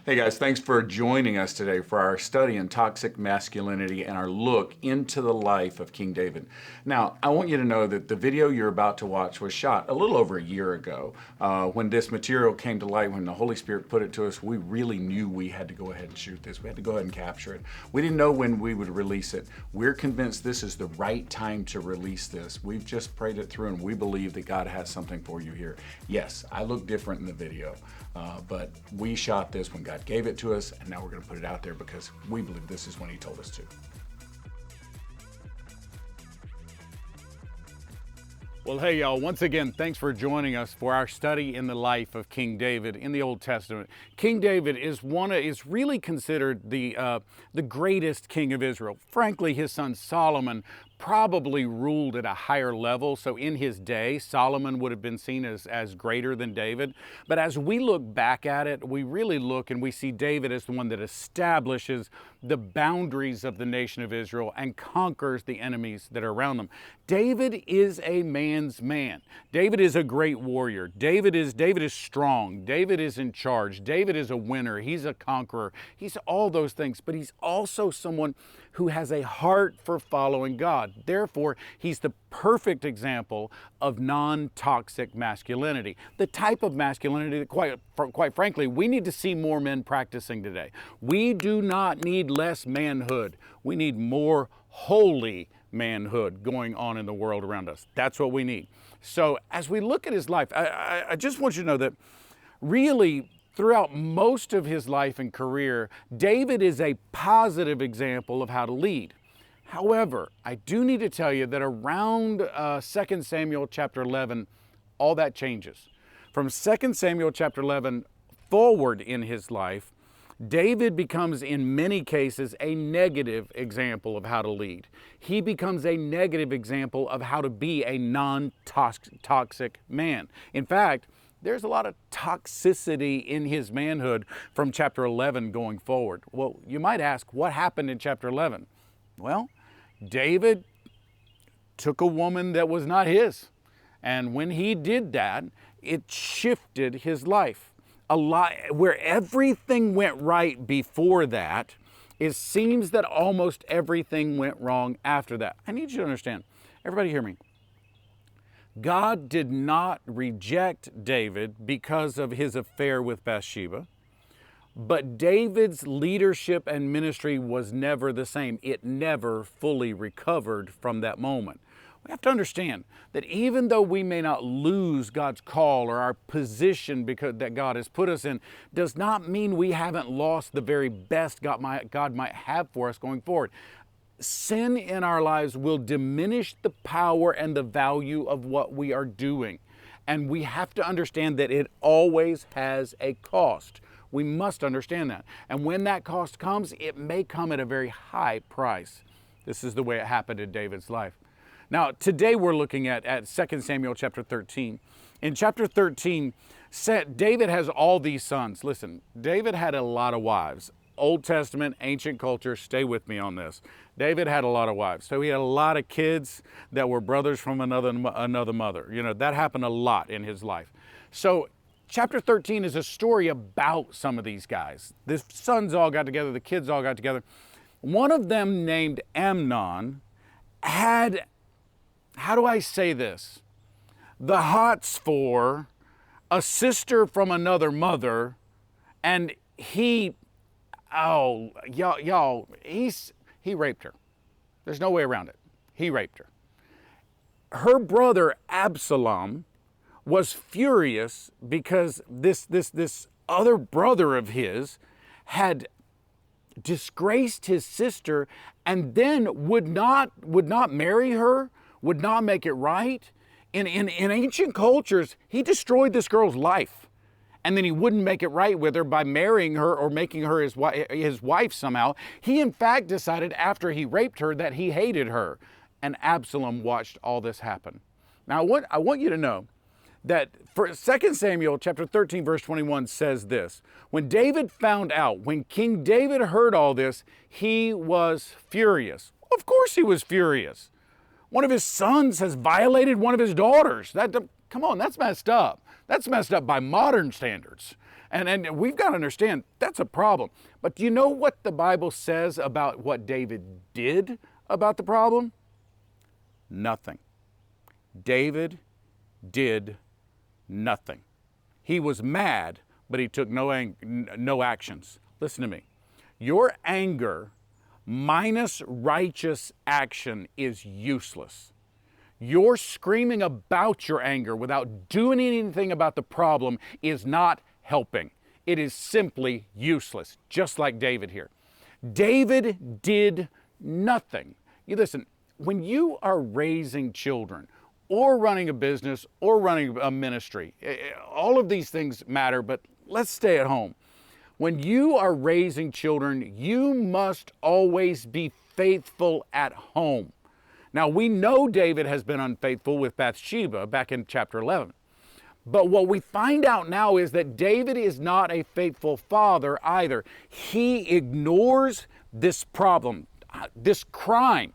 Hey guys, thanks for joining us today for our study in toxic masculinity and our look into the life of King David. Now, I want you to know that the video you're about to watch was shot a little over a year ago. When this material came to light, when the Holy Spirit put it to us, we really knew we had to go ahead and shoot this. We had to go ahead and capture it. We didn't know when we would release it. We're convinced this is the right time to release this. We've just prayed it through and we believe that God has something for you here. Yes, I look different in the video, but we shot this when God gave it to us, and now we're going to put it out there because we believe this is when He told us to. Well, hey, y'all, once again, thanks for joining us for our study in the life of King David in the Old Testament. King David is really considered the greatest king of Israel. Frankly, his son Solomon probably ruled at a higher level. So in his day, Solomon would have been seen as greater than David. But as we look back at it, we really look and we see David as the one that establishes the boundaries of the nation of Israel and conquers the enemies that are around them. David is a man's man. David is a great warrior. David is strong. David is in charge. David is a winner. He's a conqueror. He's all those things, but he's also someone who has a heart for following God. Therefore, he's the perfect example of non-toxic masculinity, the type of masculinity that quite frankly, we need to see more men practicing today. We do not need less manhood. We need more holy manhood going on in the world around us. That's what we need. So as we look at his life, I just want you to know that really, throughout most of his life and career, David is a positive example of how to lead. However, I do need to tell you that around 2 Samuel chapter 11, all that changes. From 2 Samuel chapter 11 forward in his life, David becomes in many cases a negative example of how to lead. He becomes a negative example of how to be a non-toxic man. In fact, there's a lot of toxicity in his manhood from chapter 11 going forward. Well, you might ask, what happened in chapter 11? Well, David took a woman that was not his. And when he did that, it shifted his life. A lot, where everything went right before that, it seems that almost everything went wrong after that. I need you to understand. Everybody hear me. God did not reject David because of his affair with Bathsheba, but David's leadership and ministry was never the same. It never fully recovered from that moment. We have to understand that even though we may not lose God's call or our position that God has put us in, does not mean we haven't lost the very best God might have for us going forward. Sin in our lives will diminish the power and the value of what we are doing. And we have to understand that it always has a cost. We must understand that. And when that cost comes, it may come at a very high price. This is the way it happened in David's life. Now, today we're looking at 2 Samuel chapter 13. In chapter 13, David has all these sons. Listen, David had a lot of wives. Old Testament, ancient culture, stay with me on this. David had a lot of wives. So he had a lot of kids that were brothers from another mother. You know, that happened a lot in his life. So chapter 13 is a story about some of these guys. The sons all got together, the kids all got together. One of them, named Amnon, had, how do I say this? The hots for a sister from another mother, and he raped her. There's no way around it. He raped her. Her brother Absalom was furious because this other brother of his had disgraced his sister and then would not marry her, would not make it right. In ancient cultures, he destroyed this girl's life. And then he wouldn't make it right with her by marrying her or making her his wife somehow. He, in fact, decided after he raped her that he hated her. And Absalom watched all this happen. Now, I want you to know that for 2 Samuel chapter 13, verse 21 says this. When David found out, when King David heard all this, he was furious. Of course he was furious. One of his sons has violated one of his daughters. Come on, that's messed up. That's messed up by modern standards. And we've got to understand that's a problem. But do you know what the Bible says about what David did about the problem? Nothing. David did nothing. He was mad, but he took no actions. Listen to me. Your anger minus righteous action is useless. Your screaming about your anger without doing anything about the problem is not helping. It is simply useless, just like David here. David did nothing. You listen, when you are raising children or running a business or running a ministry, all of these things matter, but let's stay at home. When you are raising children, you must always be faithful at home. Now, we know David has been unfaithful with Bathsheba back in chapter 11. But what we find out now is that David is not a faithful father either. He ignores this problem, this crime.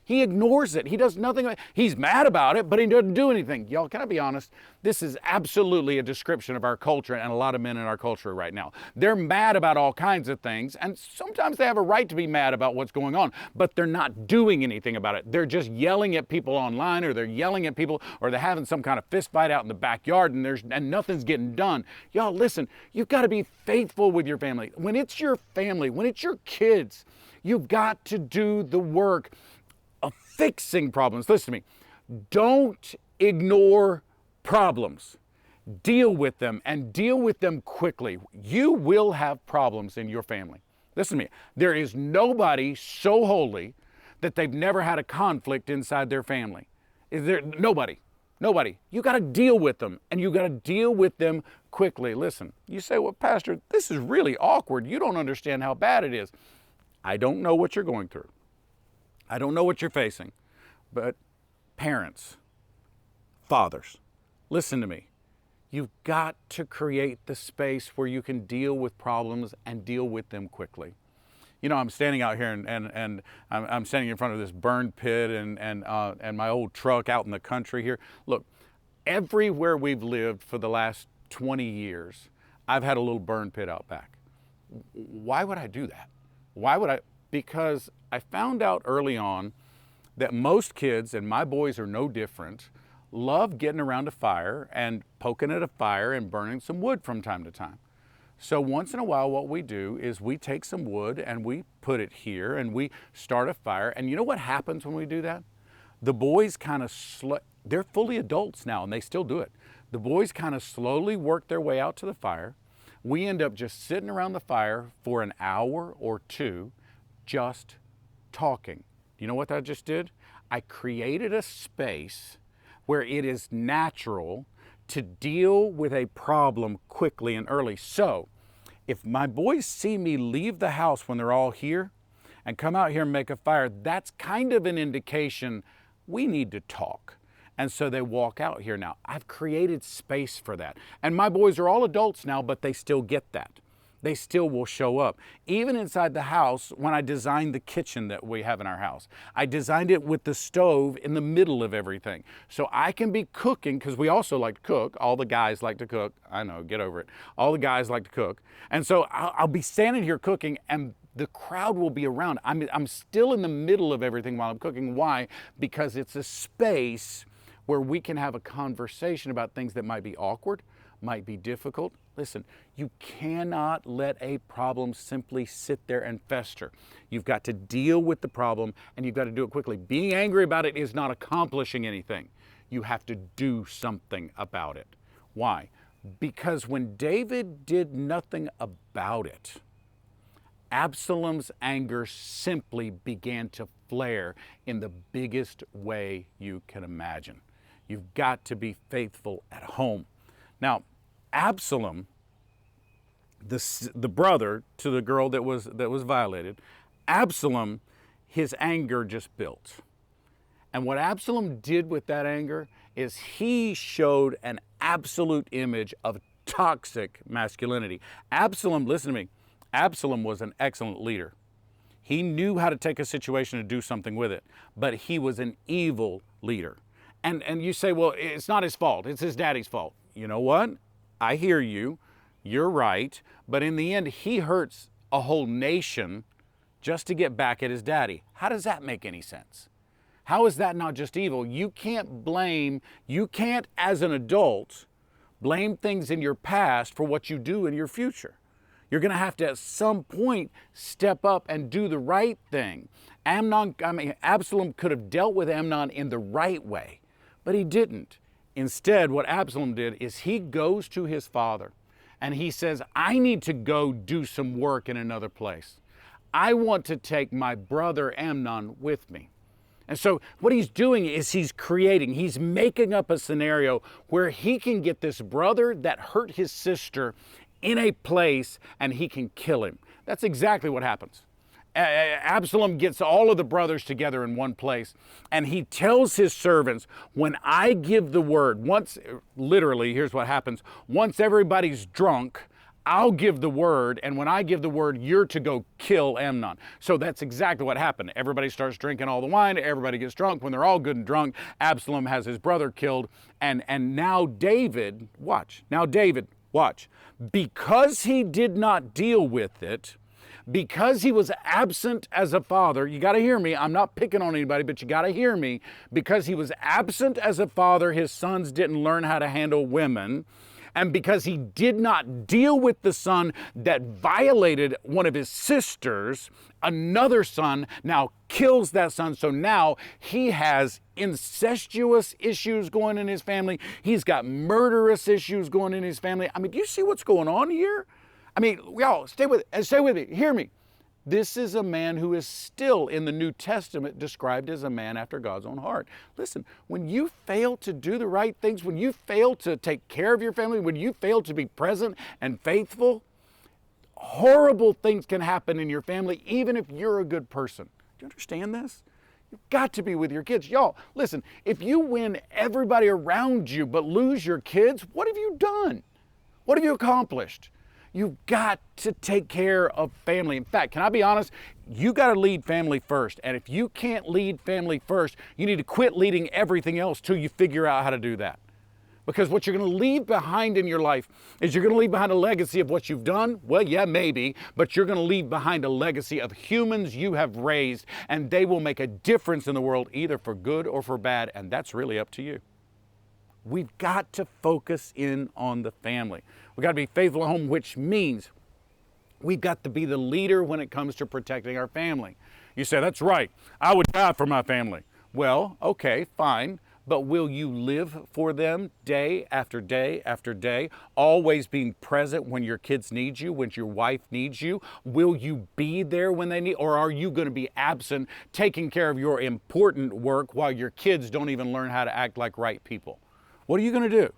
He ignores it. He does nothing. He's mad about it, but he doesn't do anything. Y'all, can I be honest? This is absolutely a description of our culture and a lot of men in our culture right now. They're mad about all kinds of things, and sometimes they have a right to be mad about what's going on, but they're not doing anything about it. They're just yelling at people online, or they're yelling at people, or they're having some kind of fist fight out in the backyard, and nothing's getting done. Y'all, listen, you've got to be faithful with your family. When it's your family, when it's your kids, you've got to do the work of fixing problems. Listen to me. Don't ignore problems. Deal with them, and deal with them quickly. You will have problems in your family. Listen to me. There is nobody so holy that they've never had a conflict inside their family. Is there? Nobody. Nobody. You got to deal with them, and you got to deal with them quickly. Listen, you say, well, Pastor, this is really awkward. You don't understand how bad it is. I don't know what you're going through. I don't know what you're facing, but parents, fathers, listen to me. You've got to create the space where you can deal with problems and deal with them quickly. You know, I'm standing out here and I'm standing in front of this burn pit and my old truck out in the country here. Look, everywhere we've lived for the last 20 years, I've had a little burn pit out back. Why would I do that? Why would I? Because I found out early on that most kids, and my boys are no different, love getting around a fire and poking at a fire and burning some wood from time to time. So once in a while what we do is we take some wood and we put it here and we start a fire. And you know what happens when we do that? The boys kind of, they're fully adults now and they still do it. The boys kind of slowly work their way out to the fire. We end up just sitting around the fire for an hour or two, just talking. You know what I just did? I created a space where it is natural to deal with a problem quickly and early. So if my boys see me leave the house when they're all here and come out here and make a fire, that's kind of an indication we need to talk. And so they walk out here now. I've created space for that. And my boys are all adults now, but they still get that. They still will show up. Even inside the house, when I designed the kitchen that we have in our house, I designed it with the stove in the middle of everything. So I can be cooking, because we also like to cook. All the guys like to cook. I know, get over it. All the guys like to cook. And so I'll be standing here cooking, and the crowd will be around. I'm still in the middle of everything while I'm cooking. Why? Because it's a space where we can have a conversation about things that might be awkward, might be difficult. Listen, you cannot let a problem simply sit there and fester. You've got to deal with the problem, and you've got to do it quickly. Being angry about it is not accomplishing anything. You have to do something about it. Why? Because when David did nothing about it, Absalom's anger simply began to flare in the biggest way you can imagine. You've got to be faithful at home. Now, Absalom, the brother to the girl that was violated, Absalom, his anger just built. And what Absalom did with that anger is he showed an absolute image of toxic masculinity. Absalom, listen to me, Absalom was an excellent leader. He knew how to take a situation and do something with it, but he was an evil leader. And you say, well, it's not his fault, it's his daddy's fault. You know what? I hear you. you're right, but in the end, he hurts a whole nation just to get back at his daddy. How does that make any sense? How is that not just evil? You can't, as an adult, blame things in your past for what you do in your future. You're going to have to, at some point, step up and do the right thing. Absalom could have dealt with Amnon in the right way, but he didn't. Instead, what Absalom did is he goes to his father and he says, I need to go do some work in another place. I want to take my brother Amnon with me. And so what he's doing is he's making up a scenario where he can get this brother that hurt his sister in a place and he can kill him. That's exactly what happens. Absalom gets all of the brothers together in one place and he tells his servants, when I give the word, literally, here's what happens. Once everybody's drunk, I'll give the word, and when I give the word, you're to go kill Amnon. So that's exactly what happened. Everybody starts drinking all the wine, everybody gets drunk. When they're all good and drunk, Absalom has his brother killed, and now David, watch, because he did not deal with it, because he was absent as a father, you got to hear me, I'm not picking on anybody, but you got to hear me, because he was absent as a father, his sons didn't learn how to handle women. And because he did not deal with the son that violated one of his sisters, another son now kills that son. So now he has incestuous issues going in his family. He's got murderous issues going in his family. I mean, do you see what's going on here? I mean, y'all, stay with me, hear me. This is a man who is still in the New Testament described as a man after God's own heart. Listen, when you fail to do the right things, when you fail to take care of your family, when you fail to be present and faithful, horrible things can happen in your family, even if you're a good person. Do you understand this? You've got to be with your kids. Y'all, listen, if you win everybody around you but lose your kids, what have you done? What have you accomplished? You've got to take care of family. In fact, can I be honest? You got to lead family first. And if you can't lead family first, you need to quit leading everything else till you figure out how to do that. Because what you're going to leave behind in your life is you're going to leave behind a legacy of what you've done. Well, yeah, maybe, but you're going to leave behind a legacy of humans you have raised, and they will make a difference in the world, either for good or for bad, and that's really up to you. We've got to focus in on the family. We've got to be faithful at home, which means we've got to be the leader when it comes to protecting our family. You say, that's right, I would die for my family. Well, okay, fine, but will you live for them day after day after day, always being present when your kids need you, when your wife needs you? Will you be there when they need, or are you going to be absent, taking care of your important work while your kids don't even learn how to act like right people? What are you going to do?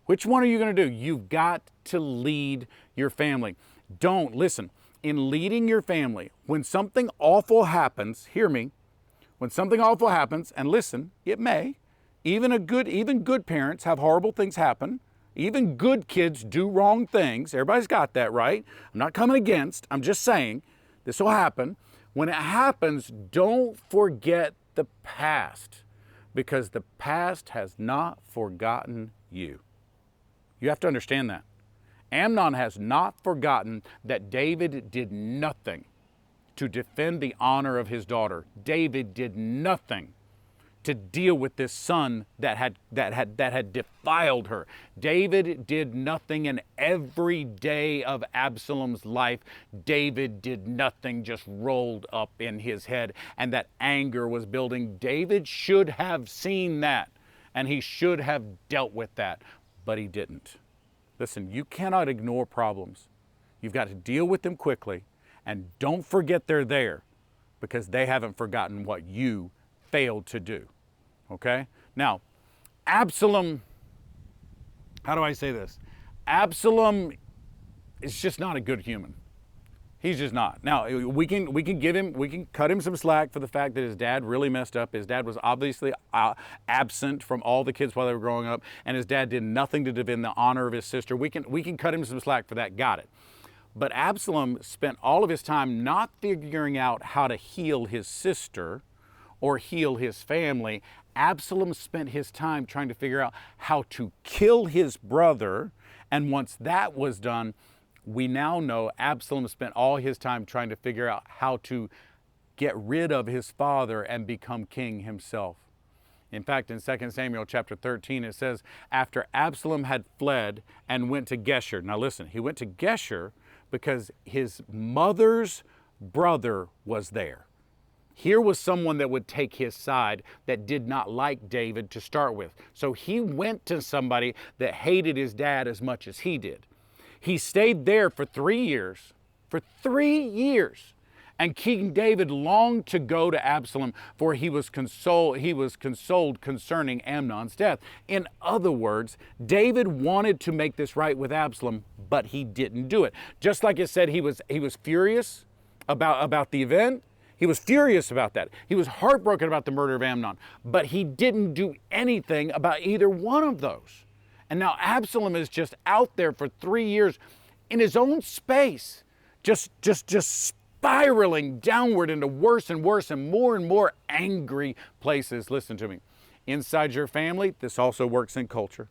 Which one are you going to do? You've got to lead your family. Listen, in leading your family, when something awful happens, hear me, when something awful happens, and listen, it may, even good parents have horrible things happen. Even good kids do wrong things. Everybody's got that, right? I'm not coming against, I'm just saying this will happen. When it happens, don't forget the past, because the past has not forgotten you. You have to understand that. Amnon has not forgotten that David did nothing to defend the honor of his daughter. David did nothing to deal with this son that had defiled her. David did nothing, and every day of Absalom's life, David did nothing, just rolled up in his head, and that anger was building. David should have seen that, and he should have dealt with that, but he didn't. Listen, you cannot ignore problems. You've got to deal with them quickly, and don't forget they're there, because they haven't forgotten what you failed to do. Okay? Now, Absalom, how do I say this? Absalom is just not a good human. He's just not. Now, we can cut him some slack for the fact that his dad really messed up. His dad was obviously absent from all the kids while they were growing up, and his dad did nothing to defend the honor of his sister. We can cut him some slack for that. Got it. But Absalom spent all of his time not figuring out how to heal his sister or heal his family. Absalom spent his time trying to figure out how to kill his brother And once that was done, we now know Absalom spent all his time trying to figure out how to get rid of his father and become king himself. In fact, in 2 Samuel chapter 13, it says, after Absalom had fled and went to Geshur. Now listen, he went to Geshur because his mother's brother was there. Here was someone that would take his side that did not like David to start with. So he went to somebody that hated his dad as much as he did. He stayed there for 3 years. For 3 years. And King David longed to go to Absalom, for he was consoled concerning Amnon's death. In other words, David wanted to make this right with Absalom, but he didn't do it. Just like it said, he was furious about the event. He was furious about that. He was heartbroken about the murder of Amnon, but he didn't do anything about either one of those. And now Absalom is just out there for 3 years in his own space, just spiraling downward into worse and more angry places. Listen to me. Inside your family, this also works in culture.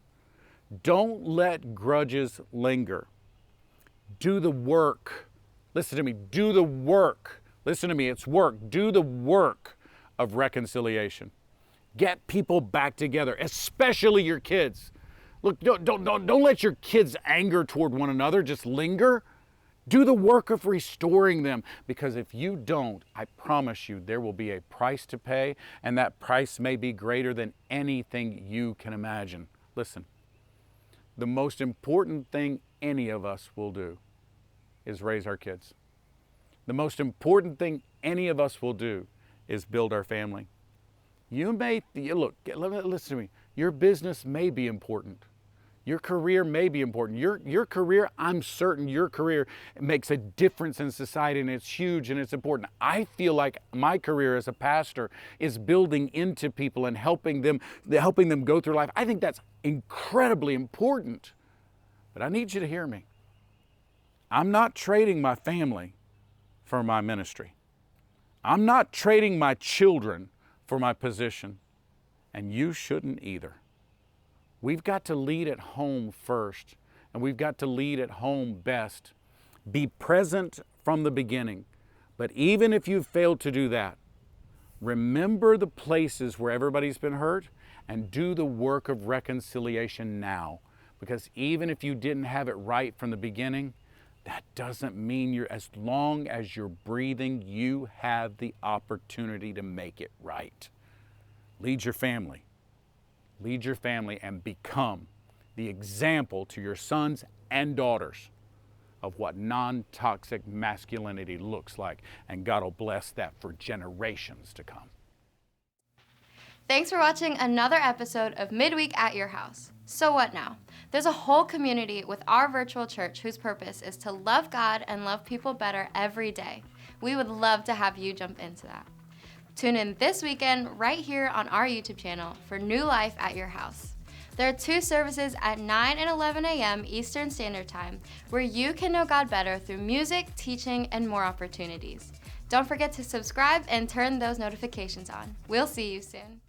Don't let grudges linger. Do the work. Listen to me. Do the work. Listen to me. It's work. Do the work of reconciliation. Get people back together, especially your kids. Look, don't let your kids' anger toward one another just linger. Do the work of restoring them, because if you don't, I promise you there will be a price to pay, and that price may be greater than anything you can imagine. Listen, the most important thing any of us will do is raise our kids. The most important thing any of us will do is build our family. Listen to me. Your business may be important. Your career may be important. Your career, I'm certain your career makes a difference in society, and it's huge and it's important. I feel like my career as a pastor is building into people and helping them go through life. I think that's incredibly important. But I need you to hear me. I'm not trading my family for my ministry. I'm not trading my children for my position, and you shouldn't either. We've got to lead at home first, and we've got to lead at home best. Be present from the beginning. But even if you've failed to do that, remember the places where everybody's been hurt and do the work of reconciliation now. Because even if you didn't have it right from the beginning, that doesn't mean as long as you're breathing, you have the opportunity to make it right. Lead your family. Lead your family and become the example to your sons and daughters of what non-toxic masculinity looks like. And God will bless that for generations to come. Thanks for watching another episode of Midweek at your house. So what now? There's a whole community with our virtual church whose purpose is to love God and love people better every day. We would love to have you jump into that. Tune in this weekend right here on our YouTube channel for New Life at Your House. There are 2 services at 9 and 11 a.m. Eastern Standard Time where you can know God better through music, teaching, and more opportunities. Don't forget to subscribe and turn those notifications on. We'll see you soon.